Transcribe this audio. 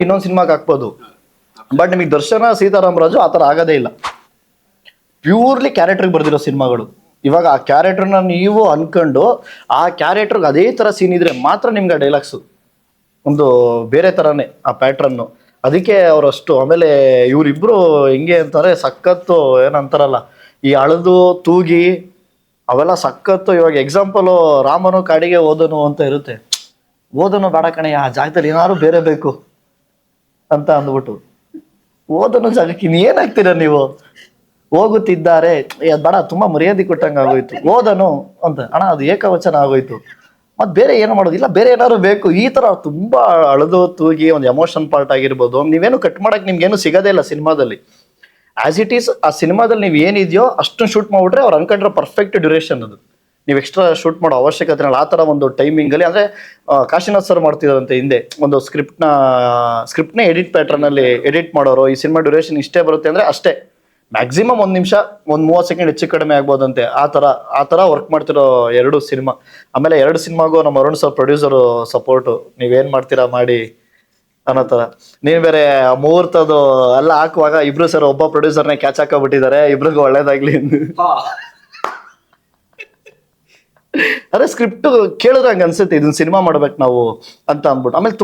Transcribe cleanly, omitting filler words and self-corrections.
ಇನ್ನೊಂದು ಸಿನಿಮಾಗೆ ಹಾಕ್ಬೋದು. ಬಟ್ ನಿಮಗೆ ದರ್ಶನ ಸೀತಾರಾಮರಾಜು ಆ ಥರ ಆಗೋದೇ ಇಲ್ಲ. ಪ್ಯೂರ್ಲಿ ಕ್ಯಾರೆಕ್ಟರ್ಗೆ ಬರ್ದಿರೋ ಸಿನಿಮಾಗಳು. ಇವಾಗ ಆ ಕ್ಯಾರೆಕ್ಟರ್ನ ನೀವು ಅನ್ಕೊಂಡು ಆ ಕ್ಯಾರೆಕ್ಟರ್ಗೆ ಅದೇ ಥರ ಸೀನ್ ಇದ್ರೆ ಮಾತ್ರ ನಿಮ್ಗೆ ಆ ಡೈಲಾಗ್ಸು ಒಂದು ಬೇರೆ ಥರನೇ ಆ ಪ್ಯಾಟ್ರನ್ನು. ಅದಕ್ಕೆ ಅವರಷ್ಟು. ಆಮೇಲೆ ಇವರಿಬ್ರು ಹೆಂಗೆ ಅಂತಾರೆ, ಸಖತ್ತು ಏನಂತಾರಲ್ಲ, ಈ ಅಳದು ತೂಗಿ ಅವೆಲ್ಲ ಸಖತ್ತು. ಇವಾಗ ಎಕ್ಸಾಂಪಲು ರಾಮನು ಕಾಡಿಗೆ ಹೋದನು ಅಂತ ಇರುತ್ತೆ. ಓದನು ಬೇಡ ಕಣೆ, ಆ ಜಾಗದಲ್ಲಿ ಏನಾದ್ರು ಬೇರೆ ಬೇಕು ಅಂತ ಅಂದ್ಬಿಟ್ಟು ಓದನು ಜಾಗಕ್ಕೆ ಏನಾಗ್ತೀರ ನೀವು, ಹೋಗುತ್ತಿದ್ದಾರೆ ಬೇಡ, ತುಂಬಾ ಮರ್ಯಾದೆ ಕೊಟ್ಟಂಗೆ ಆಗೋಯ್ತು, ಓದನು ಅಂತ. ಅಣ್ಣ ಅದು ಏಕವಚನ ಆಗೋಯ್ತು, ಮತ್ತೆ ಬೇರೆ ಏನು ಮಾಡೋದಿಲ್ಲ, ಬೇರೆ ಏನಾದ್ರು ಬೇಕು. ಈ ತರ ತುಂಬಾ ಅಳದು ತೂಗಿ ಒಂದು ಎಮೋಷನ್ ಪಾರ್ಟ್ ಆಗಿರ್ಬೋದು. ನೀವೇನು ಕಟ್ ಮಾಡಕ್ ನಿಮ್ಗೇನು ಸಿಗೋದೇ ಇಲ್ಲ ಸಿನಿಮಾದಲ್ಲಿ. ಆಸ್ ಇಟ್ ಈಸ್ ಆ ಸಿನಿಮಾದಲ್ಲಿ ನೀವು ಏನಿದೆಯೋ ಅಷ್ಟನ್ನು ಶೂಟ್ ಮಾಡ್ಬಿಟ್ರೆ ಅವ್ರು ಅನ್ಕೊಂಡ್ರೆ ಪರ್ಫೆಕ್ಟ್ ಡ್ಯೂರೇಷನ್ ಅದು. ನೀವು ಎಕ್ಸ್ಟ್ರಾ ಶೂಟ್ ಮಾಡೋ ಅವಶ್ಯಕತೆ ಇಲ್ಲ. ಆ ಥರ ಒಂದು ಟೈಮಿಂಗಲ್ಲಿ ಅಂದರೆ ಕಾಶಿನಾಥ್ ಸರ್ ಮಾಡ್ತಿರೋದಂತೆ ಹಿಂದೆ ಒಂದು ಸ್ಕ್ರಿಪ್ಟ್ನೇ ಎಡಿಟ್ ಪ್ಯಾಟ್ರನಲ್ಲಿ ಎಡಿಟ್ ಮಾಡೋರು. ಈ ಸಿನಿಮಾ ಡ್ಯೂರೇಷನ್ ಇಷ್ಟೇ ಬರುತ್ತೆ ಅಂದರೆ ಅಷ್ಟೇ, ಮ್ಯಾಕ್ಸಿಮಮ್ 1 ನಿಮಿಷ 30 ಸೆಕೆಂಡ್ ಹೆಚ್ಚು ಕಡಿಮೆ ಆಗ್ಬೋದಂತೆ. ಆ ಥರ ವರ್ಕ್ ಮಾಡ್ತಿರೋ 2 ಸಿನಿಮಾ. ಆಮೇಲೆ 2 ಸಿನಿಮಾಗೂ ನಮ್ಮ ಅರುಣ್ ಸರ್ ಪ್ರೊಡ್ಯೂಸರು ಸಪೋರ್ಟು, ನೀವೇನು ಮಾಡ್ತೀರಾ ಮಾಡಿ ಅನ್ನೋ ಥರ. ನೀನು ಬೇರೆ ಮುಹೂರ್ತದು ಎಲ್ಲ ಹಾಕುವಾಗ ಇಬ್ರು ಸರ್ ಒಬ್ಬ ಪ್ರೊಡ್ಯೂಸರ್ನೇ ಕ್ಯಾಚ್ ಹಾಕೋಬಿಟ್ಟಿದ್ದಾರೆ, ಇಬ್ರಿಗೂ ಒಳ್ಳೇದಾಗ್ಲಿ ಅದೇ ಸ್ಕ್ರಿಪ್ಟ್ ಕೇಳಿದ್ರೆ ಹಂಗೆ ಅನ್ಸುತ್ತೆ ಇದನ್ನ ಸಿನಿಮಾ ಮಾಡ್ಬೇಕು ನಾವು ಅಂತ ಅಂದ್ಬಿಟ್ಟು. ಆಮೇಲೆ